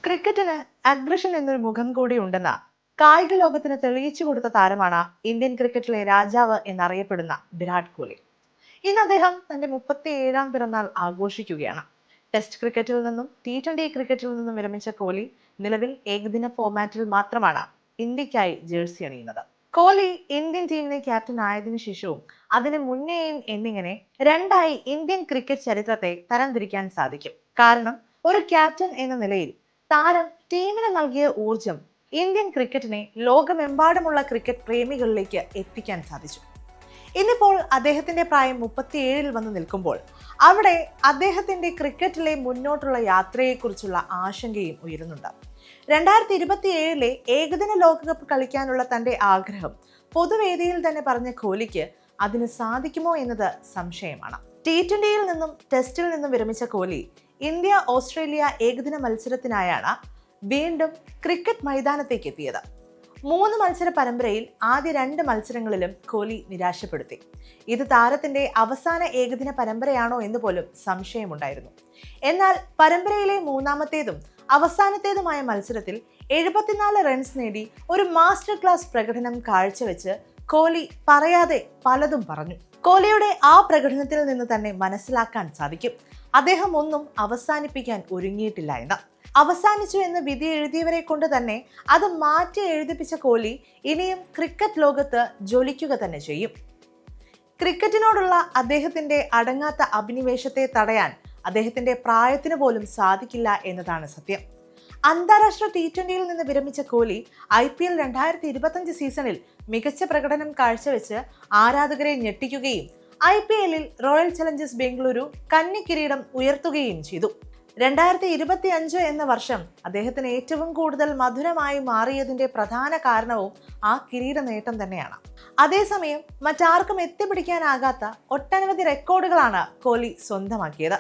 ക്രിക്കറ്റിന് അഗ്രഷൻ എന്നൊരു മുഖം കൂടി ഉണ്ടെന്ന കായിക ലോകത്തിന് തെളിയിച്ചു കൊടുത്ത താരമാണ് ഇന്ത്യൻ ക്രിക്കറ്റിലെ രാജാവ് എന്നറിയപ്പെടുന്ന വിരാട് കോഹ്ലി. ഇന്ന് അദ്ദേഹം തന്റെ 37ാം പിറന്നാൾ ആഘോഷിക്കുകയാണ്. ടെസ്റ്റ് ക്രിക്കറ്റിൽ നിന്നും T20 ക്രിക്കറ്റിൽ നിന്നും വിരമിച്ച കോഹ്ലി നിലവിൽ ഏകദിന ഫോർമാറ്റിൽ മാത്രമാണ് ഇന്ത്യക്കായി ജേഴ്സി അണിയുന്നത്. കോഹ്ലി ഇന്ത്യൻ ടീമിനെ ക്യാപ്റ്റൻ ആയതിനു ശേഷവും അതിന് മുന്നേയും എന്നിങ്ങനെ രണ്ടായി ഇന്ത്യൻ ക്രിക്കറ്റ് ചരിത്രത്തെ തരംതിരിക്കാൻ സാധിക്കും. കാരണം ഒരു ക്യാപ്റ്റൻ എന്ന നിലയിൽ താരം ടീമിന് നൽകിയ ഊർജം ഇന്ത്യൻ ക്രിക്കറ്റിനെ ലോകമെമ്പാടുമുള്ള ക്രിക്കറ്റ് പ്രേമികളിലേക്ക് എത്തിക്കാൻ സാധിച്ചു. ഇന്നിപ്പോൾ അദ്ദേഹത്തിന്റെ പ്രായം 37-ൽ വന്ന് നിൽക്കുമ്പോൾ അവിടെ അദ്ദേഹത്തിന്റെ ക്രിക്കറ്റിലെ മുന്നോട്ടുള്ള യാത്രയെക്കുറിച്ചുള്ള ആശങ്കയും ഉയരുന്നുണ്ട്. 2027-ലെ ഏകദിന ലോകകപ്പ് കളിക്കാനുള്ള തന്റെ ആഗ്രഹം പൊതുവേദിയിൽ തന്നെ പറഞ്ഞ കോഹ്ലിക്ക് അതിന് സാധിക്കുമോ എന്നത് സംശയമാണ്. T20-യിൽ നിന്നും ടെസ്റ്റിൽ നിന്നും വിരമിച്ച കോഹ്ലി ഇന്ത്യ ഓസ്ട്രേലിയ ഏകദിന മത്സരത്തിനായാണ് വീണ്ടും ക്രിക്കറ്റ് മൈതാനത്തേക്ക് എത്തിയത്. 3 മത്സര പരമ്പരയിൽ ആദ്യ 2 മത്സരങ്ങളിലും കോഹ്ലി നിരാശപ്പെടുത്തി. ഇത് താരത്തിന്റെ അവസാന ഏകദിന പരമ്പരയാണോ എന്ന് പോലും സംശയമുണ്ടായിരുന്നു. എന്നാൽ പരമ്പരയിലെ 3ാമത്തേതും അവസാനത്തേതുമായ മത്സരത്തിൽ 74 റൺസ് നേടി ഒരു മാസ്റ്റർ ക്ലാസ് പ്രകടനം കാഴ്ചവെച്ച് കോഹ്ലി പറയാതെ പലതും പറഞ്ഞു. കോഹ്ലിയുടെ ആ പ്രകടനത്തിൽ നിന്ന് തന്നെ മനസ്സിലാക്കാൻ സാധിക്കും അദ്ദേഹം ഒന്നും അവസാനിപ്പിക്കാൻ ഒരുങ്ങിയിട്ടില്ല എന്ന്. അവസാനിച്ചു എന്ന് വിധി എഴുതിയവരെ കൊണ്ട് തന്നെ അത് മാറ്റി എഴുതിപ്പിച്ച കോഹ്ലി ഇനിയും ക്രിക്കറ്റ് ലോകത്ത് ജ്വലിക്കുക തന്നെ ചെയ്യും. ക്രിക്കറ്റിനോടുള്ള അദ്ദേഹത്തിന്റെ അടങ്ങാത്ത അഭിനിവേശത്തെ തടയാൻ അദ്ദേഹത്തിന്റെ പ്രായത്തിന് പോലും സാധിക്കില്ല എന്നതാണ് സത്യം. അന്താരാഷ്ട്ര T20-യിൽ നിന്ന് വിരമിച്ച കോഹ്ലി IPL 2025 സീസണിൽ മികച്ച പ്രകടനം കാഴ്ചവെച്ച് ആരാധകരെ ഞെട്ടിക്കുകയും IPL-ൽ റോയൽ ചലഞ്ചേഴ്സ് ബംഗളൂരു കന്നി കിരീടം ഉയർത്തുകയും ചെയ്തു. 2025 എന്ന വർഷം അദ്ദേഹത്തിന് ഏറ്റവും കൂടുതൽ മധുരമായി മാറിയതിന്റെ പ്രധാന കാരണവും ആ കിരീട നേട്ടം തന്നെയാണ്. അതേസമയം മറ്റാർക്കും എത്തിപ്പിടിക്കാനാകാത്ത ഒട്ടനവധി റെക്കോർഡുകളാണ് കോഹ്ലി സ്വന്തമാക്കിയത്.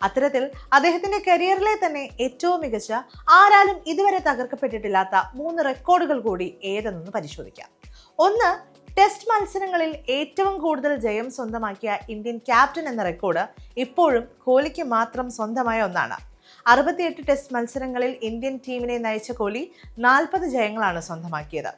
അത്തരത്തിൽ അദ്ദേഹത്തിന്റെ കരിയറിലെ തന്നെ ഏറ്റവും മികച്ച ആരാലും ഇതുവരെ തകർക്കപ്പെട്ടിട്ടില്ലാത്ത 3 റെക്കോർഡുകൾ കൂടി ഏതെന്ന് പരിശോധിക്കാം. ഒന്ന്, ടെസ്റ്റ് മത്സരങ്ങളിൽ ഏറ്റവും കൂടുതൽ ജയം സ്വന്തമാക്കിയ ഇന്ത്യൻ ക്യാപ്റ്റൻ എന്ന റെക്കോർഡ് ഇപ്പോഴും കോഹ്ലിക്ക് മാത്രം സ്വന്തമായ ഒന്നാണ്. 68 ടെസ്റ്റ് മത്സരങ്ങളിൽ ഇന്ത്യൻ ടീമിനെ നയിച്ച കോഹ്ലി 40 ജയങ്ങളാണ് സ്വന്തമാക്കിയത്.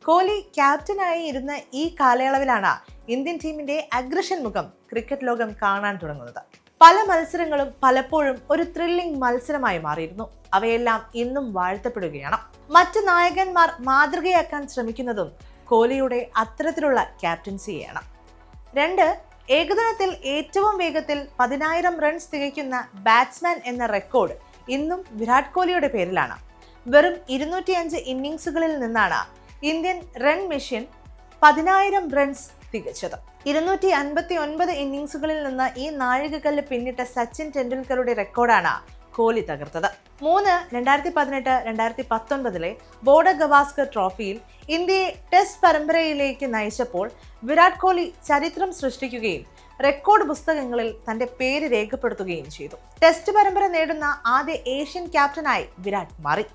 കോഹ്ലി ക്യാപ്റ്റനായി ഇരുന്ന ഈ കാലയളവിലാണ് ഇന്ത്യൻ ടീമിന്റെ അഗ്രഷൻ മുഖം ക്രിക്കറ്റ് ലോകം കാണാൻ തുടങ്ങുന്നത്. പല മത്സരങ്ങളും പലപ്പോഴും ഒരു ത്രില്ലിംഗ് മത്സരമായി മാറിയിരുന്നു. അവയെല്ലാം ഇന്നും വാഴ്ത്തപ്പെടുകയാണ്. മറ്റ് നായകന്മാർ മാതൃകയാക്കാൻ ശ്രമിക്കുന്നതും കോഹ്ലിയുടെ അത്തരത്തിലുള്ള ക്യാപ്റ്റൻസിയാണ്. 2, ഏകദിനത്തിൽ ഏറ്റവും വേഗത്തിൽ 10,000 റൺസ് തികയ്ക്കുന്ന ബാറ്റ്സ്മാൻ എന്ന റെക്കോർഡ് ഇന്നും വിരാട് കോഹ്ലിയുടെ പേരിലാണ്. വെറും 205 ഇന്നിംഗ്സുകളിൽ നിന്നാണ് ഇന്ത്യൻ റൺ മെഷീൻ 10,000 റൺസ് തികച്ചത്. 259 ഇന്നിംഗ്സുകളിൽ നിന്ന് ഈ നാഴികക്കല്ല് പിന്നിട്ട സച്ചിൻ ടെണ്ടുൽക്കറുടെ റെക്കോർഡാണ് കോഹ്ലി തകർത്തത്. 3, 2018-2019 ബോർഡർ ഗവാസ്കർ ട്രോഫിയിൽ ഇന്ത്യയെ ടെസ്റ്റ് പരമ്പരയിലേക്ക് നയിച്ചപ്പോൾ വിരാട് കോഹ്ലി ചരിത്രം സൃഷ്ടിക്കുകയും റെക്കോർഡ് പുസ്തകങ്ങളിൽ തന്റെ പേര് രേഖപ്പെടുത്തുകയും ചെയ്തു. ടെസ്റ്റ് പരമ്പര നേടുന്ന ആദ്യ ഏഷ്യൻ ക്യാപ്റ്റനായി വിരാട് മാറി.